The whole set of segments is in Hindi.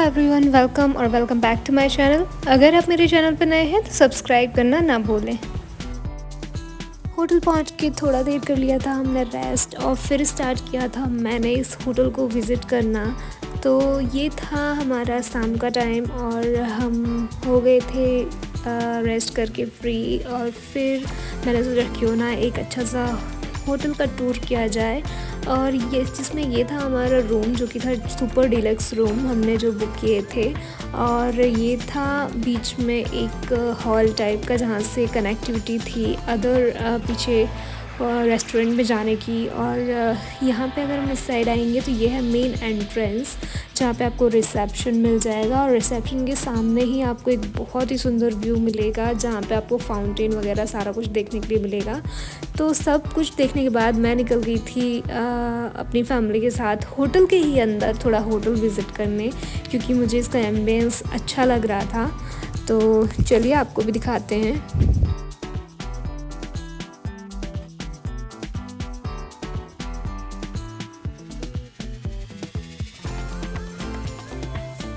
एवरीवन, वेलकम और welcome back to my channel. अगर आप मेरे चैनल पर नए हैं तो सब्सक्राइब करना ना भूलें। होटल पहुंच के थोड़ा देर कर लिया था हमने रेस्ट और फिर स्टार्ट किया था मैंने इस होटल को विज़िट करना। तो ये था हमारा शाम का टाइम और हम हो गए थे रेस्ट करके फ्री। और फिर मैंने सोचा क्यों ना एक अच्छा सा होटल का टूर किया जाए। और ये जिसमें ये था हमारा रूम, जो कि था सुपर डिलक्स रूम हमने जो बुक किए थे। और ये था बीच में एक हॉल टाइप का जहाँ से कनेक्टिविटी थी अदर पीछे रेस्टोरेंट में जाने की। और यहाँ पे अगर हम इस साइड आएंगे तो ये है मेन एंट्रेंस, जहाँ पे आपको रिसेप्शन मिल जाएगा। और रिसेप्शन के सामने ही आपको एक बहुत ही सुंदर व्यू मिलेगा, जहाँ पे आपको फाउंटेन वगैरह सारा कुछ देखने के लिए मिलेगा। तो सब कुछ देखने के बाद मैं निकल गई थी अपनी फैमिली के साथ होटल के ही अंदर थोड़ा होटल विज़िट करने, क्योंकि मुझे इसका एम्बियंस अच्छा लग रहा था। तो चलिए आपको भी दिखाते हैं।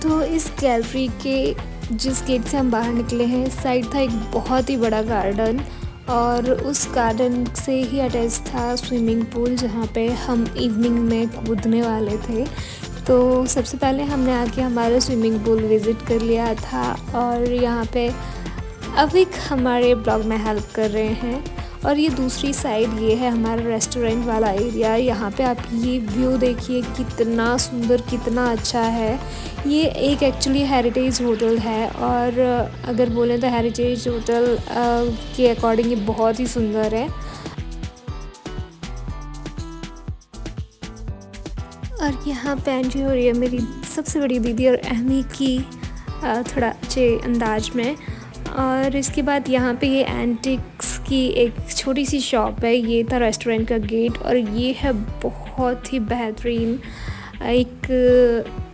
तो इस गैलरी के जिस गेट से हम बाहर निकले हैं, इस साइड था एक बहुत ही बड़ा गार्डन और उस गार्डन से ही अटैच था स्विमिंग पूल, जहाँ पे हम इवनिंग में कूदने वाले थे। तो सबसे पहले हमने आके हमारा स्विमिंग पूल विज़िट कर लिया था। और यहाँ पे अविक हमारे ब्लॉग में हेल्प कर रहे हैं। और ये दूसरी साइड ये है हमारा रेस्टोरेंट वाला एरिया। यहाँ पे आप ये व्यू देखिए, कितना सुंदर, कितना अच्छा है। ये एक एक्चुअली हेरिटेज होटल है और अगर बोलें तो हेरिटेज होटल के अकॉर्डिंग ये बहुत ही सुंदर है। और यहाँ पे एंट्री हो रही है मेरी सबसे बड़ी दीदी और अहमी की थोड़ा अच्छे अंदाज में। और इसके बाद यहाँ पे ये एंटिक्स की एक छोटी सी शॉप है। ये था रेस्टोरेंट का गेट और ये है बहुत ही बेहतरीन एक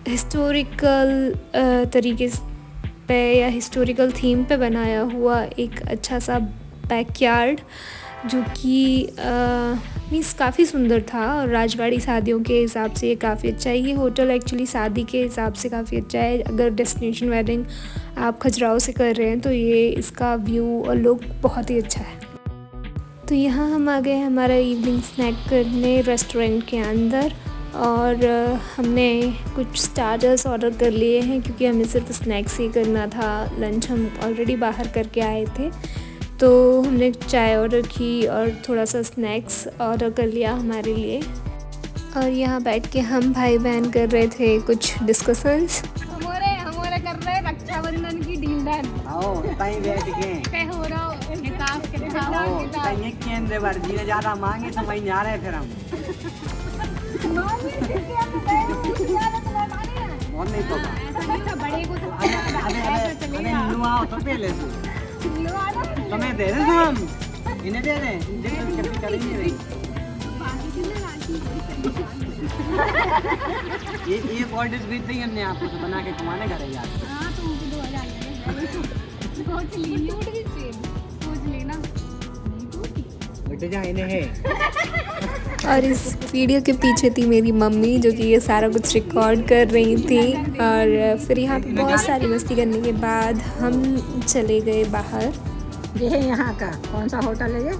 हिस्टोरिकल तरीके पे या हिस्टोरिकल थीम पे बनाया हुआ एक अच्छा सा बैकयार्ड, जो कि मीन्स काफ़ी सुंदर था। और राजवाड़ी शादियों के हिसाब से ये काफ़ी अच्छा है। ये होटल एक्चुअली शादी के हिसाब से काफ़ी अच्छा है। अगर डेस्टिनेशन वेडिंग आप खजुराहो से कर रहे हैं तो ये इसका व्यू और लुक बहुत ही अच्छा है। तो यहाँ हम आ गए हमारा इवनिंग स्नैक करने रेस्टोरेंट के अंदर। और हमने कुछ स्टार्टर्स ऑर्डर कर लिए हैं, क्योंकि हमें सिर्फ स्नैक्स ही करना था। लंच हम ऑलरेडी बाहर करके आए थे, तो हमने चाय ऑर्डर की और थोड़ा सा स्नैक्स ऑर्डर कर लिया हमारे लिए। और यहाँ बैठ के हम भाई बहन कर रहे थे कुछ डिस्कशंस। हमारे कर रहे रक्षाबंधन की डील डन। आओ ताई बैठ के क्या हो रहा है, हिसाब किताब आओ ताई के अंदर बार जी ने ज्यादा मांगे समझ नहीं आ रहे। फिर हम बहुत नहीं तो ऐसा बड़े को अरे लो आओ तो पहले तुम्हें दे दे हम इन्हें दे दे जल्दी करेंगे नहीं। ये बॉडीज भी थी हमने आपको तो बना के कमाने का यार। हां तो मुझे 2000 ले सोच ली टूट गई चेन, सोच लेना बेटे जा इन्हें है। और इस वीडियो के पीछे थी मेरी मम्मी, जो कि ये सारा कुछ रिकॉर्ड कर रही थी। और फिर यहाँ पे बहुत सारी मस्ती करने के बाद हम चले गए बाहर। ये है यहाँ का कौन सा होटल है ये?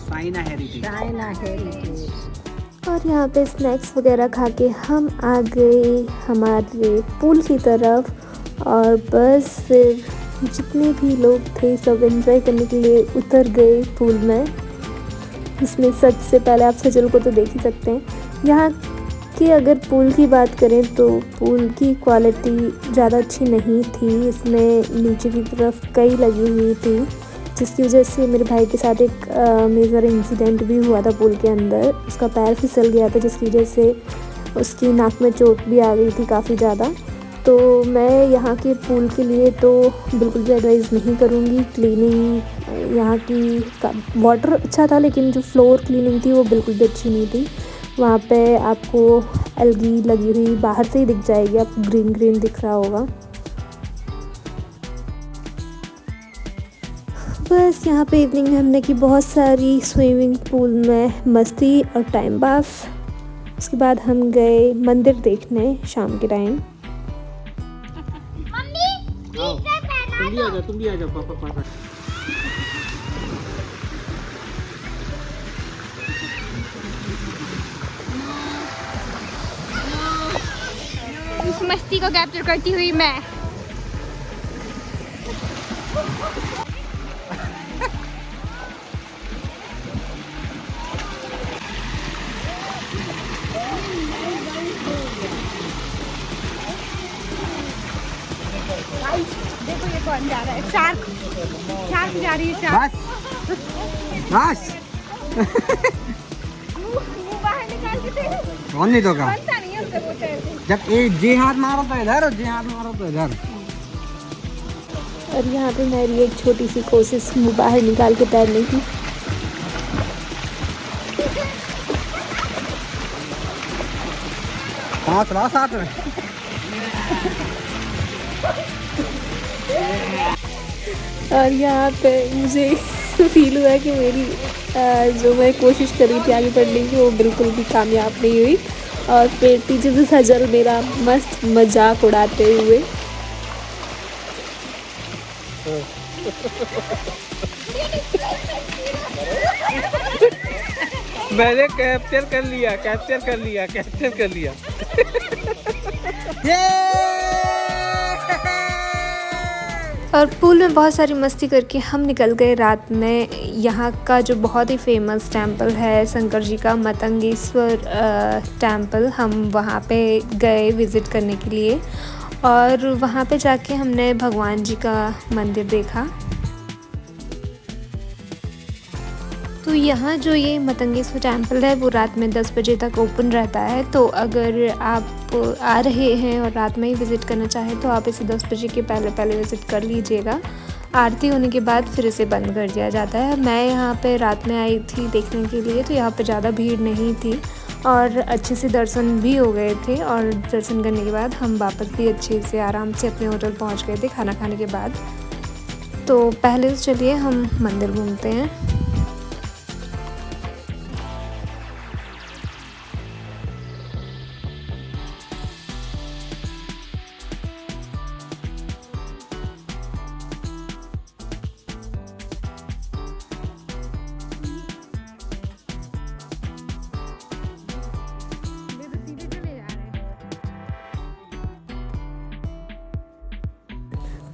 साइना हेरिटेज। साइना हेरिटेज। और यहाँ पे स्नैक्स वगैरह खा के हम आ गए हमारे पूल की तरफ। और बस फिर जितने भी लोग थे सब एंजॉय करने के लिए उतर गए पूल में। इसमें सबसे पहले आप सजल को तो देख ही सकते हैं। यहाँ की अगर पूल की बात करें तो पूल की क्वालिटी ज़्यादा अच्छी नहीं थी। इसमें नीचे की तरफ कई लगी हुई थी, जिसकी वजह से मेरे भाई के साथ एक मेजर इंसिडेंट भी हुआ था पूल के अंदर। उसका पैर फिसल गया था, जिसकी वजह से उसकी नाक में चोट भी आ गई थी काफ़ी ज़्यादा। तो मैं यहाँ के पूल के लिए तो बिल्कुल भी एडवाइज़ नहीं करूँगी। क्लीनिंग यहाँ की वाटर अच्छा था, लेकिन जो फ्लोर क्लीनिंग थी वो बिल्कुल भी अच्छी नहीं थी। वहाँ पे आपको एल्गी लगी हुई बाहर से ही दिख जाएगी, आपको ग्रीन ग्रीन दिख रहा होगा। बस यहाँ पे इवनिंग में हमने की बहुत सारी स्विमिंग पूल में मस्ती और टाइम पास। उसके बाद हम गए मंदिर देखने शाम के टाइम। तुम भी आ जाओ पापा पापा। इस मस्ती को कैप्चर करती हुई मैं। देखो ये कौन जा रहा है, शार्क शार्क जा रही है, शार्क। बस मुंह बाहर निकाल के दे। कौन नहीं होगा बनता नहीं है उससे वो तैरते। जब एक जी हाथ मारो तो इधर और जी हाथ मारो तो इधर। और यहाँ पे मेरी एक छोटी सी कोशिश मुंह बाहर निकाल के तैरने की। पाँच लाख साथ में। और यहाँ पे मुझे फील हुआ कि मेरी जो मैं कोशिश कर रही थी आगे बढ़ने की वो बिल्कुल भी कामयाब नहीं हुई। और फिर पीछे से सजल मेरा मस्त मजाक उड़ाते हुए। मैंने कैप्चर कर लिया कैप्चर कर लिया कैप्चर कर लिया। और पूल में बहुत सारी मस्ती करके हम निकल गए रात में। यहाँ का जो बहुत ही फेमस टेंपल है शंकर जी का, मतंगेश्वर टेंपल, हम वहाँ पे गए विज़िट करने के लिए। और वहाँ पे जाके हमने भगवान जी का मंदिर देखा। तो यहाँ जो ये मतंगेश्वर टेंपल है वो रात में 10 बजे तक ओपन रहता है। तो अगर आप आ रहे हैं और रात में ही विज़िट करना चाहें तो आप इसे 10 बजे के पहले विज़िट कर लीजिएगा। आरती होने के बाद फिर इसे बंद कर दिया जाता है। मैं यहाँ पे रात में आई थी देखने के लिए, तो यहाँ पे ज़्यादा भीड़ नहीं थी और अच्छे से दर्शन भी हो गए थे। और दर्शन करने के बाद हम वापस भी अच्छे से आराम से अपने होटल पहुँच गए थे खाना खाने के बाद। तो पहले तो चलिए हम मंदिर घूमते हैं।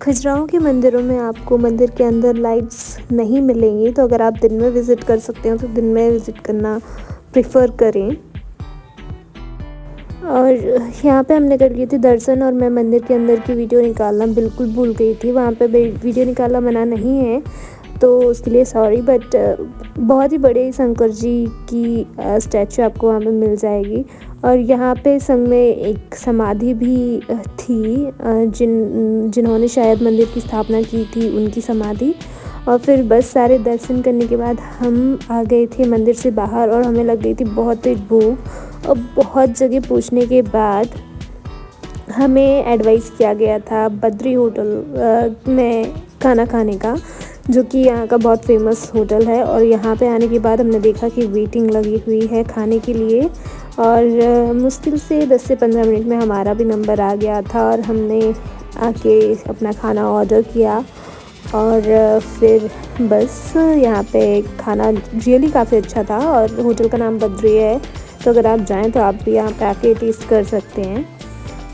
खजुराहो के मंदिरों में आपको मंदिर के अंदर लाइट्स नहीं मिलेंगी, तो अगर आप दिन में विज़िट कर सकते हो तो दिन में विज़िट करना प्रेफर करें। और यहाँ पे हमने कर लिए थे दर्शन और मैं मंदिर के अंदर की वीडियो निकालना बिल्कुल भूल गई थी। वहाँ पे वीडियो निकालना मना नहीं है तो उसके लिए सॉरी, बट बहुत ही बड़े शंकर जी की स्टैचू आपको वहाँ पे मिल जाएगी। और यहाँ पे संग में एक समाधि भी थी जिन्होंने शायद मंदिर की स्थापना की थी, उनकी समाधि। और फिर बस सारे दर्शन करने के बाद हम आ गए थे मंदिर से बाहर और हमें लग गई थी बहुत तेज भूख। और बहुत जगह पूछने के बाद हमें एडवाइस किया गया था बद्री होटल में खाना खाने का, जो कि यहाँ का बहुत फेमस होटल है। और यहाँ पे आने के बाद हमने देखा कि वेटिंग लगी हुई है खाने के लिए और मुश्किल से 10 से 15 मिनट में हमारा भी नंबर आ गया था और हमने आके अपना खाना ऑर्डर किया। और फिर बस यहाँ पे खाना रियली काफ़ी अच्छा था और होटल का नाम बद्री है, तो अगर आप जाएँ तो आप भी यहाँ पे आके टेस्ट कर सकते हैं।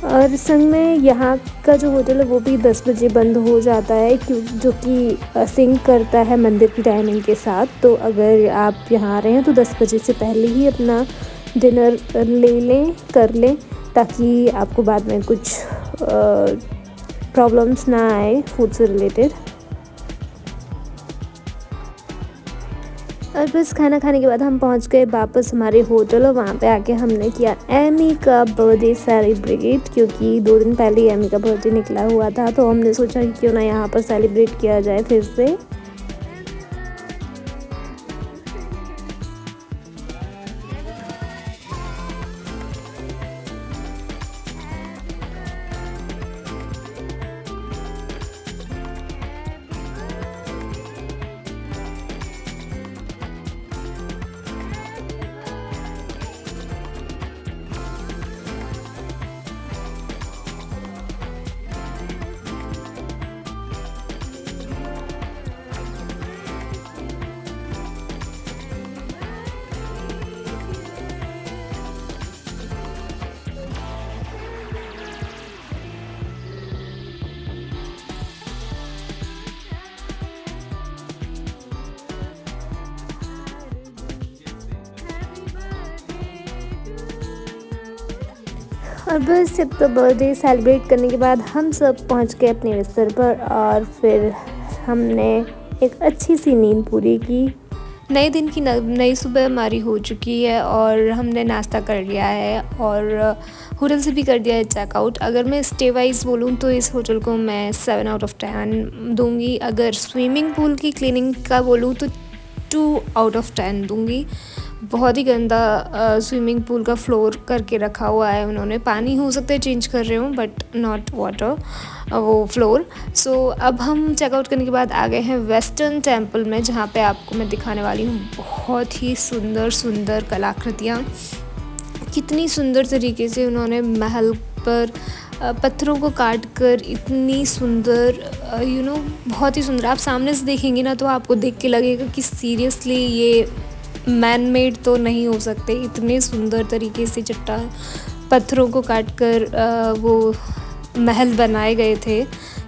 और संग में यहाँ का जो होटल है वो भी 10 बजे बंद हो जाता है, जो कि सिंक करता है मंदिर की टाइमिंग के साथ। तो अगर आप यहाँ आ रहे हैं तो 10 बजे से पहले ही अपना डिनर कर लें ताकि आपको बाद में कुछ प्रॉब्लम्स ना आए फूड से रिलेटेड। और बस खाना खाने के बाद हम पहुंच गए वापस हमारे होटल और वहाँ पे आके हमने किया एमी का बर्थडे सेलिब्रेट, क्योंकि 2 दिन पहले ही एमी का बर्थडे निकला हुआ था। तो हमने सोचा कि क्यों ना यहाँ पर सेलिब्रेट किया जाए फिर से। और बस जब तो बर्थडे सेलिब्रेट करने के बाद हम सब पहुंच गए अपने बिस्तर पर और फिर हमने एक अच्छी सी नींद पूरी की। नए दिन की नई सुबह हमारी हो चुकी है और हमने नाश्ता कर लिया है और होटल से भी कर दिया है चेकआउट। अगर मैं स्टे वाइज बोलूँ तो इस होटल को मैं 7 आउट ऑफ 10 दूँगी। अगर स्विमिंग पूल की क्लीनिंग का बोलूँ तो 2 आउट ऑफ 10 दूँगी। बहुत ही गंदा स्विमिंग पूल का फ्लोर करके रखा हुआ है उन्होंने। पानी हो सकता है चेंज कर रहे हो बट नॉट वाटर, वो फ्लोर। सो अब हम चेकआउट करने के बाद आ गए हैं वेस्टर्न टेम्पल में, जहाँ पे आपको मैं दिखाने वाली हूँ बहुत ही सुंदर सुंदर कलाकृतियाँ। कितनी सुंदर तरीके से उन्होंने महल पर पत्थरों को काट कर इतनी सुंदर बहुत ही सुंदर। आप सामने से देखेंगे ना तो आपको देख के लगेगा कि सीरियसली ये मैन मेड तो नहीं हो सकते। इतने सुंदर तरीके से चट्टान पत्थरों को काट कर वो महल बनाए गए थे,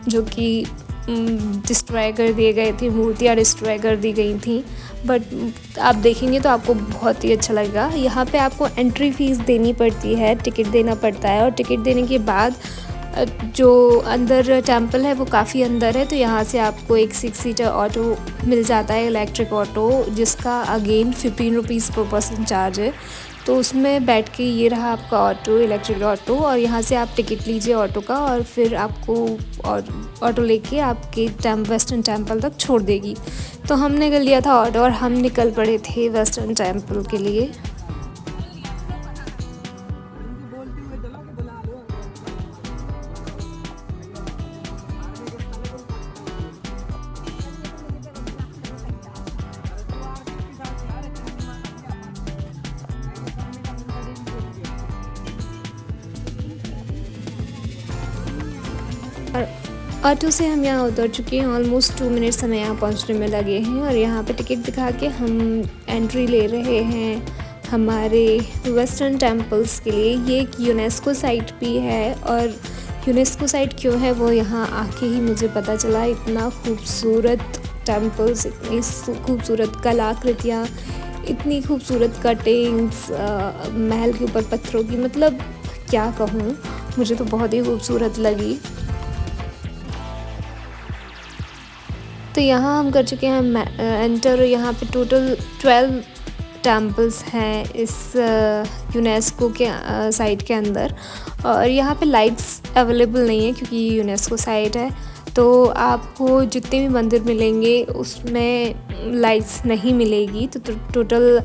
जो कि डिस्ट्रॉय कर दिए गए थे, मूर्तियाँ डिस्ट्रॉय कर दी गई थी। बट आप देखेंगे तो आपको बहुत ही अच्छा लगेगा। यहाँ पे आपको एंट्री फ़ीस देनी पड़ती है, टिकट देना पड़ता है और टिकट देने के बाद जो अंदर टेंपल है वो काफ़ी अंदर है, तो यहाँ से आपको एक 6 सीटर ऑटो मिल जाता है, इलेक्ट्रिक ऑटो, जिसका अगेन 15 रुपीज़ पर पर्सन चार्ज है। तो उसमें बैठ के ये रहा आपका ऑटो, इलेक्ट्रिक ऑटो, और यहाँ से आप टिकट लीजिए ऑटो का और फिर आपको ऑटो लेके आपके वेस्टर्न टेंपल तक छोड़ देगी। तो हमने कर लिया था ऑटो और हम निकल पड़े थे वेस्टर्न टेंपल के लिए। ऑटो से हम यहाँ उतर चुके हैं। ऑलमोस्ट 2 मिनट्स हमें यहाँ पहुँचने में लगे हैं और यहाँ पे टिकट दिखा के हम एंट्री ले रहे हैं हमारे वेस्टर्न टेम्पल्स के लिए। ये एक यूनेस्को साइट भी है और यूनेस्को साइट क्यों है वो यहाँ आके ही मुझे पता चला। इतना खूबसूरत टेम्पल्स, इतनी खूबसूरत कलाकृतियाँ, इतनी खूबसूरत कटिंग्स महल के ऊपर पत्थरों की, मतलब क्या कहूँ, मुझे तो बहुत ही खूबसूरत लगी। तो यहाँ हम कर चुके हैं एंटर। यहाँ पे टोटल 12 टेम्पल्स हैं इस यूनेस्को के साइट के अंदर और यहाँ पे लाइट्स अवेलेबल नहीं है क्योंकि ये यूनेस्को साइट है। तो आपको जितने भी मंदिर मिलेंगे उसमें लाइट्स नहीं मिलेगी। तो टोटल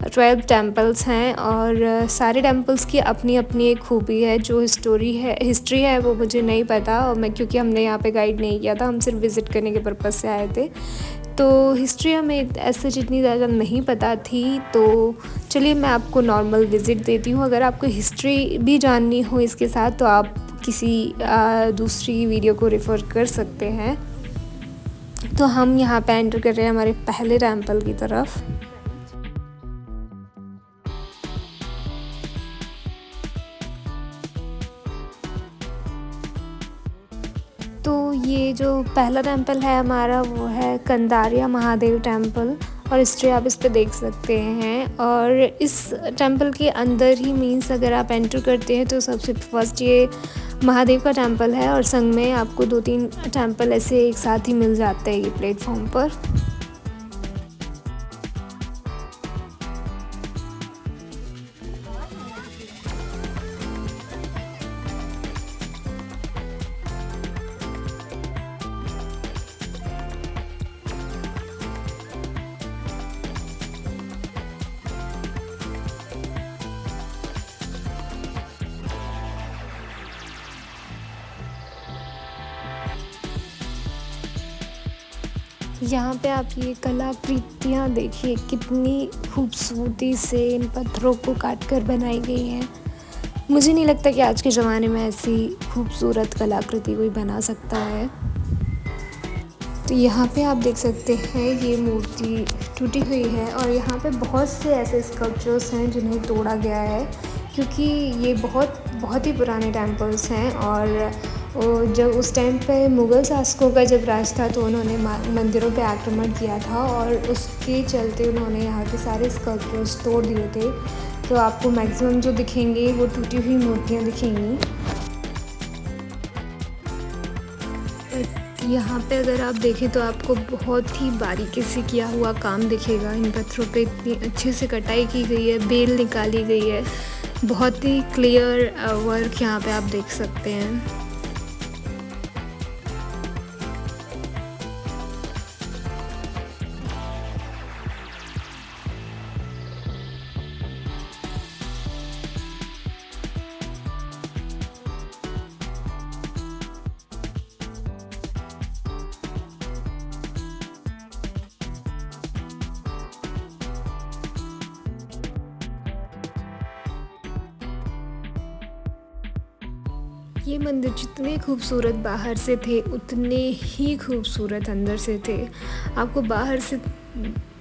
12 टेम्पल्स हैं और सारे टेम्पल्स की अपनी अपनी एक खूबी है। जो हिस्ट्री है वो मुझे नहीं पता और क्योंकि हमने यहाँ पे गाइड नहीं किया था, हम सिर्फ विज़िट करने के पर्पज़ से आए थे, तो हिस्ट्री हमें ऐसे जितनी ज़्यादा नहीं पता थी। तो चलिए मैं आपको नॉर्मल विज़िट देती हूँ। अगर आपको हिस्ट्री भी जाननी हो इसके साथ तो आप किसी दूसरी वीडियो को रेफ़र कर सकते हैं। तो हम यहाँ पे एंटर कर रहे हैं हमारे पहले टेम्पल की तरफ। तो ये जो पहला टेंपल है हमारा वो है कंदारिया महादेव टेंपल और हिस्ट्री आप इस पे देख सकते हैं। और इस टेंपल के अंदर ही मीन्स अगर आप एंटर करते हैं तो सबसे फर्स्ट ये महादेव का टेंपल है और संग में आपको 2-3 टेंपल ऐसे एक साथ ही मिल जाते हैं ये प्लेटफॉर्म पर। यहाँ पे आप ये कलाकृतियाँ देखिए कितनी खूबसूरती से इन पत्थरों को काट कर बनाई गई हैं। मुझे नहीं लगता कि आज के ज़माने में ऐसी खूबसूरत कलाकृति कोई बना सकता है। तो यहाँ पे आप देख सकते हैं ये मूर्ति टूटी हुई है और यहाँ पे बहुत से ऐसे स्कल्पचर्स हैं जिन्हें तोड़ा गया है क्योंकि ये बहुत ही पुराने टेम्पल्स हैं। और जब उस टाइम पे मुग़ल शासकों का जब राज था तो उन्होंने मंदिरों पे आक्रमण किया था और उसके चलते उन्होंने यहाँ के सारे स्कल्पचर्स तोड़ दिए थे तो आपको मैक्सिमम जो दिखेंगे वो टूटी हुई मूर्तियाँ दिखेंगी। यहाँ पे अगर आप देखें तो आपको बहुत ही बारीकी से किया हुआ काम दिखेगा। इन पत्थरों पे इतनी अच्छे से कटाई की गई है, बेल निकाली गई है, बहुत ही क्लियर वर्क यहाँ पे आप देख सकते हैं। ये मंदिर जितने खूबसूरत बाहर से थे उतने ही खूबसूरत अंदर से थे। आपको बाहर से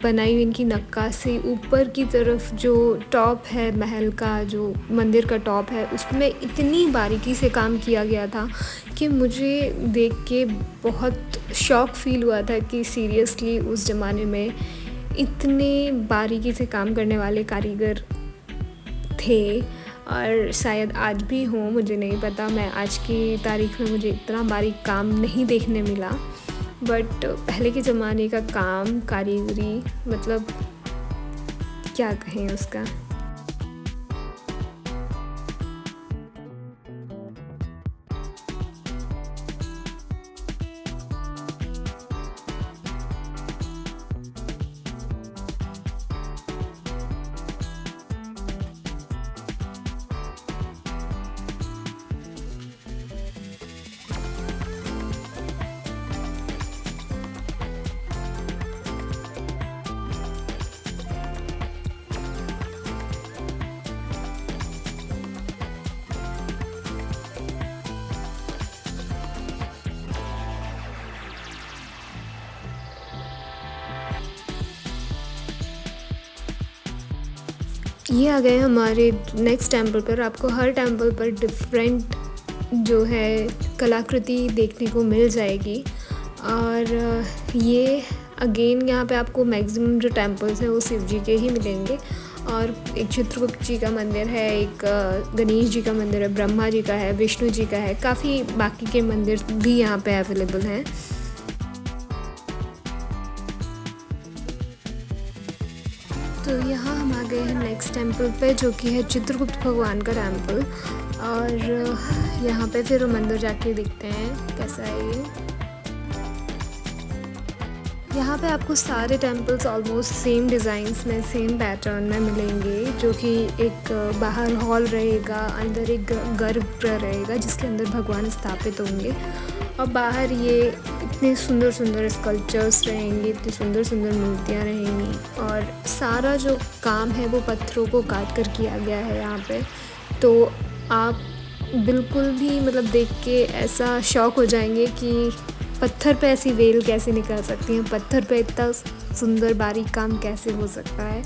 बनाई हुई इनकी नक्काशी, ऊपर की तरफ जो टॉप है महल का, जो मंदिर का टॉप है, उसमें इतनी बारीकी से काम किया गया था कि मुझे देख के बहुत शौक फील हुआ था कि सीरियसली उस ज़माने में इतने बारीकी से काम करने वाले कारीगर थे। और शायद आज भी हों, मुझे नहीं पता। मैं आज की तारीख में मुझे इतना बारीक काम नहीं देखने मिला, बट पहले के ज़माने का काम, कारीगरी, मतलब क्या कहें उसका। ये आ गए हमारे नेक्स्ट टेम्पल पर। आपको हर टेम्पल पर डिफरेंट जो है कलाकृति देखने को मिल जाएगी। और ये अगेन यहाँ पे आपको मैक्सिमम जो टेम्पल्स हैं वो शिव जी के ही मिलेंगे। और एक चित्रगुप्त जी का मंदिर है, एक गणेश जी का मंदिर है, ब्रह्मा जी का है, विष्णु जी का है, काफ़ी बाकी के मंदिर भी यहाँ पे अवेलेबल हैं। तो यहाँ हम आ गए हैं नेक्स्ट टेम्पल पे, जो कि है चित्रगुप्त भगवान का टेम्पल। और यहाँ पे फिर हम अंदर जाके देखते हैं कैसा है ये। यहाँ पे आपको सारे टेम्पल्स ऑलमोस्ट सेम डिज़ाइंस में, सेम पैटर्न में मिलेंगे, जो कि एक बाहर हॉल रहेगा, अंदर एक गर्भगृह रहेगा जिसके अंदर भगवान स्थापित होंगे। और बाहर ये इतने सुंदर सुंदर स्कल्पचर्स रहेंगे, इतनी सुंदर सुंदर मूर्तियाँ रहेंगी। और सारा जो काम है वो पत्थरों को काट कर किया गया है यहाँ पे। तो आप बिल्कुल भी मतलब देख के ऐसा शौक हो जाएंगे कि पत्थर पे ऐसी वेल कैसे निकल सकती हैं, पत्थर पे इतना सुंदर बारीक काम कैसे हो सकता है।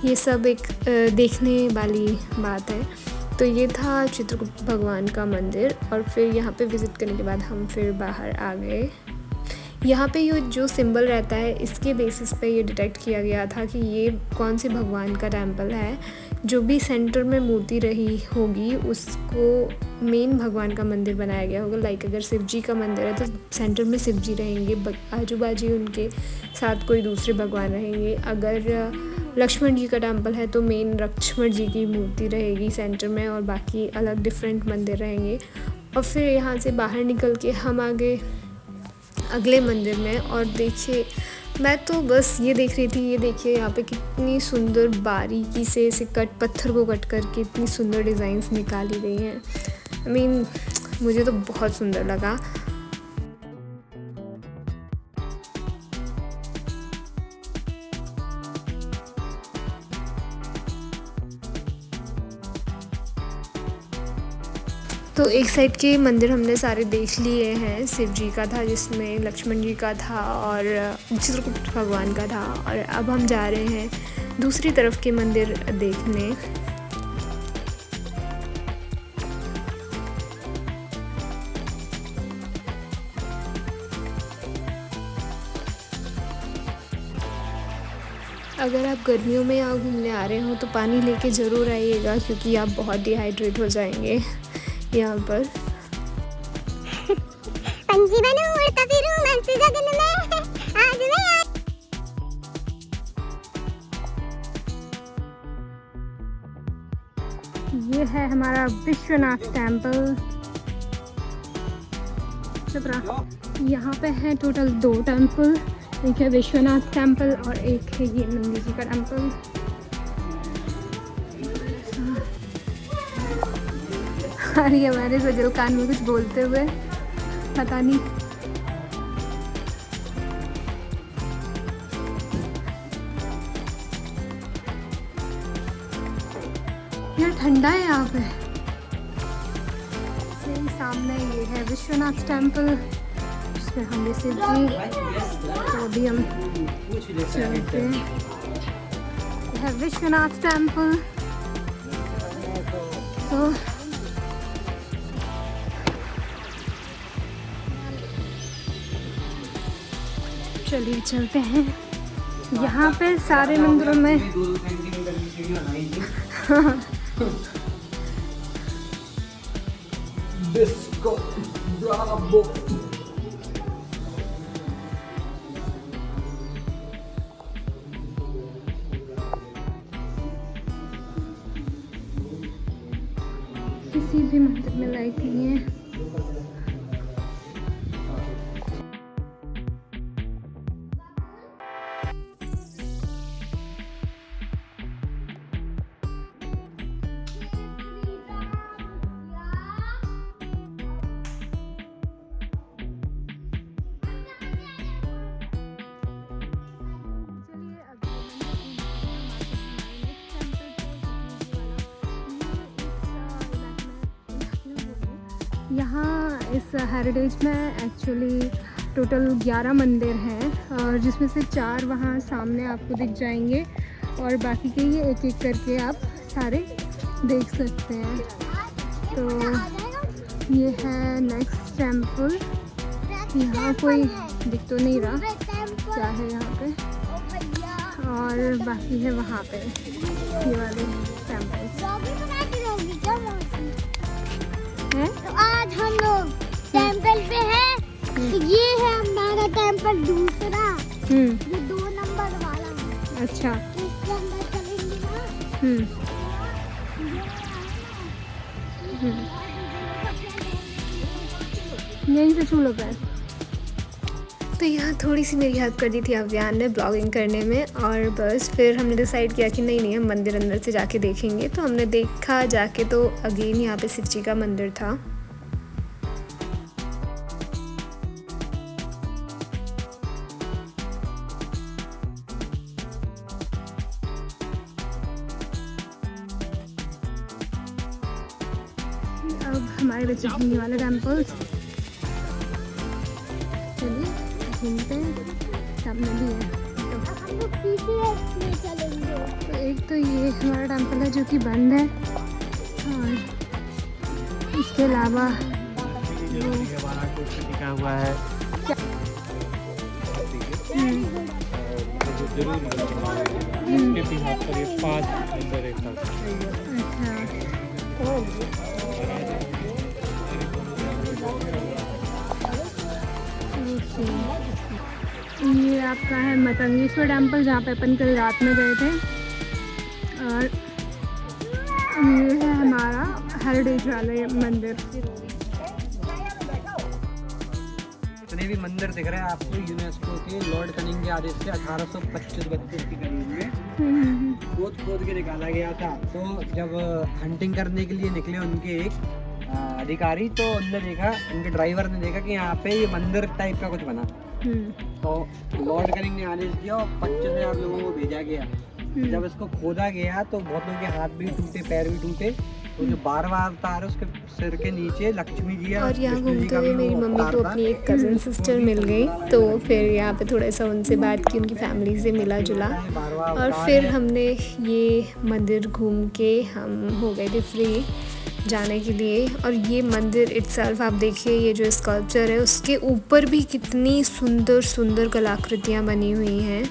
ये सब एक देखने वाली बात है। तो ये था चित्रगुप्त भगवान का मंदिर। और फिर यहाँ पे विज़िट करने के बाद हम फिर बाहर आ गए। यहाँ पे ये जो सिंबल रहता है इसके बेसिस पे ये डिटेक्ट किया गया था कि ये कौन से भगवान का टेम्पल है। जो भी सेंटर में मूर्ति रही होगी उसको मेन भगवान का मंदिर बनाया गया होगा। लाइक अगर शिव जी का मंदिर है तो सेंटर में शिव जी रहेंगे, आजू बाजू उनके साथ कोई दूसरे भगवान रहेंगे। अगर लक्ष्मण जी का टेम्पल है तो मेन लक्ष्मण जी की मूर्ति रहेगी सेंटर में, और बाकी अलग डिफरेंट मंदिर रहेंगे। और फिर यहाँ से बाहर निकल के हम आ गए अगले मंदिर में। और देखिए, मैं तो बस ये देख रही थी, ये देखिए यहाँ पे कितनी सुंदर बारीकी से इसे पत्थर को कट करके इतनी सुंदर डिज़ाइंस निकाली गई हैं। आई मीन मुझे तो बहुत सुंदर लगा। तो एक साइड के मंदिर हमने सारे देख लिए हैं। शिव जी का था जिसमें लक्ष्मण जी का था और चित्रगुप्त भगवान का था। और अब हम जा रहे हैं दूसरी तरफ के मंदिर देखने। अगर आप गर्मियों में यहाँ घूमने आ रहे हो तो पानी लेके ज़रूर आइएगा, क्योंकि आप बहुत डिहाइड्रेट हो जाएंगे यहाँ पर। पंछी बनूं उड़ता फिरूं मस्त गगन में, आज मैं ये है हमारा विश्वनाथ टेम्पल। यहाँ पे है टोटल 2 टेम्पल, एक है विश्वनाथ टेम्पल और एक है ये नंदी जी का टेम्पल। आ रही है हमारे सजल कान में कुछ बोलते हुए, पता नहीं। यार ठंडा है यहाँ पे। सामने ये है विश्वनाथ टेम्पल, जिसमें हम शिव जी तो भी हम चलते हैं। यह है विश्वनाथ टेम्पल। तो चलिए चलते हैं। यहाँ पे सारे मंदिरों में Disco Bravo. किसी भी मंदिर में लाइट नहीं है। यहाँ इस हेरिटेज में एक्चुअली टोटल 11 मंदिर हैं, और जिसमें से 4 वहाँ सामने आपको दिख जाएंगे, और बाकी के ये एक एक करके आप सारे देख सकते हैं। तो ये है नेक्स्ट टेम्पल। यहाँ कोई दिख तो नहीं रहा क्या है यहाँ पे, और बाकी है वहाँ पे ये वाले टेम्पल है। तो आज हम लोग टेंपल पे हैं। तो ये है हमारा टेंपल दूसरा, ये 2 नंबर वाला है। अच्छा। इसके अंदर चलेंगे ना। यहीं से छू लो पैर। तो यहाँ थोड़ी सी मेरी हेल्प कर दी थी अभियान ने ब्लॉगिंग करने में, और बस फिर हमने डिसाइड किया कि नहीं हम मंदिर अंदर से जाके देखेंगे। तो हमने देखा जाके, तो अगेन यहाँ पे शिव जी का मंदिर था। अब हमारे बच्चे घूमने वाले टेम्पल, चलिए घूमते हैं। सामने भी है हम लोग पीछे में चलेंगे। तो एक तो ये हमारा टेम्पल है जो कि बंद है, और इसके अलावा लिखा हुआ है इसके पर ये 5 नंबर एक साथ। ये आपका है मतंगेश्वर टेम्पल, जहाँ पे अपन कल रात में गए थे, और ये है हमारा हेरिटेज वाले मंदिर। जितने भी मंदिर दिख रहे हैं आपको यूनेस्को के लॉर्ड कनिंग के आदेश से 1825-32 के करीब में खोद के निकाला गया था। तो जब हंटिंग करने के लिए निकले उनके एक अधिकारी, तो उनने देखा, उनके ड्राइवर ने देखा कि यहाँ पे ये मंदिर टाइप का कुछ बना। तो लॉर्ड कनिंग ने आदेश दिया और 25,000 लोगों को भेजा गया। जब इसको खोदा गया तो बहुत लोगों के हाथ भी टूटे, पैर भी टूटे। तो जो 12 अवतार है उसके सिर के नीचे लक्ष्मी जी है, और यहाँ घूमते हुए मेरी मम्मी को अपनी एक कज़न सिस्टर मिल गई, तो फिर यहाँ पे थोड़ा सा उनसे बात की, उनकी फैमिली से मिला जुला, और फिर हमने ये मंदिर घूम के हम हो गए थे फ्री जाने के लिए। और ये मंदिर इटसेल्फ आप देखिए, ये जो स्कल्पचर है उसके ऊपर भी कितनी सुंदर सुंदर कलाकृतियाँ बनी हुई हैं।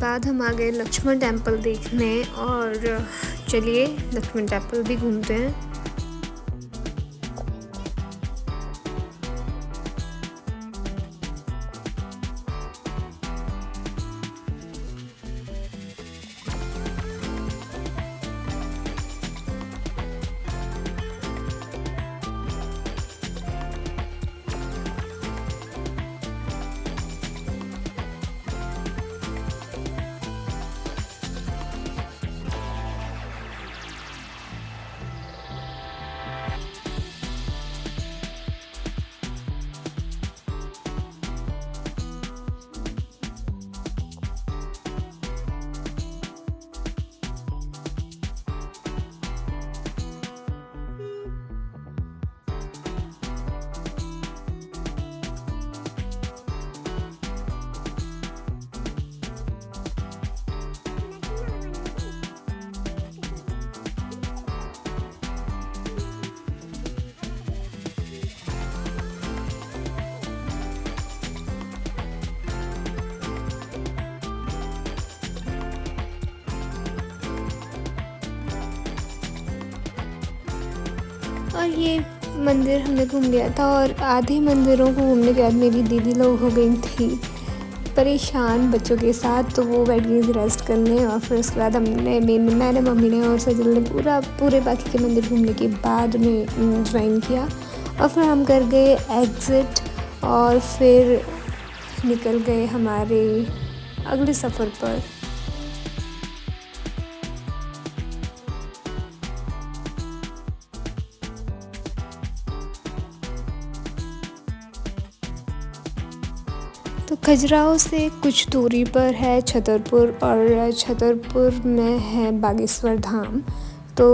बाद हम आ गए लक्ष्मण टेम्पल देखने और चलिए लक्ष्मण टेम्पल भी घूमते हैं। और ये मंदिर हमने घूम लिया था और आधे मंदिरों को घूमने के बाद मेरी दीदी लोग हो गई थी परेशान बच्चों के साथ, तो वो बैठ गई थी रेस्ट करने। और फिर उसके बाद मैंने मम्मी ने और सजल ने पूरे बाकी के मंदिर घूमने के बाद उन्हें ज्वाइन किया और फिर हम कर गए एग्ज़िट और फिर निकल गए हमारे अगले सफ़र पर। तो खजुराहो से कुछ दूरी पर है छतरपुर और छतरपुर में है बागेश्वर धाम। तो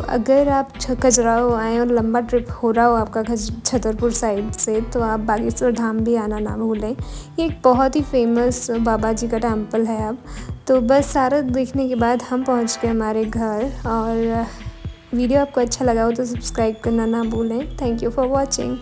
अगर आप खजुराहो आएँ और लंबा ट्रिप हो रहा हो आपका छतरपुर साइड से, तो आप बागेश्वर धाम भी आना ना भूलें। ये एक बहुत ही फेमस बाबा जी का टेम्पल है अब। तो बस सारा देखने के बाद हम पहुंच गए हमारे घर। और वीडियो आपको अच्छा लगा हो तो सब्सक्राइब करना ना भूलें। Thank you for watching.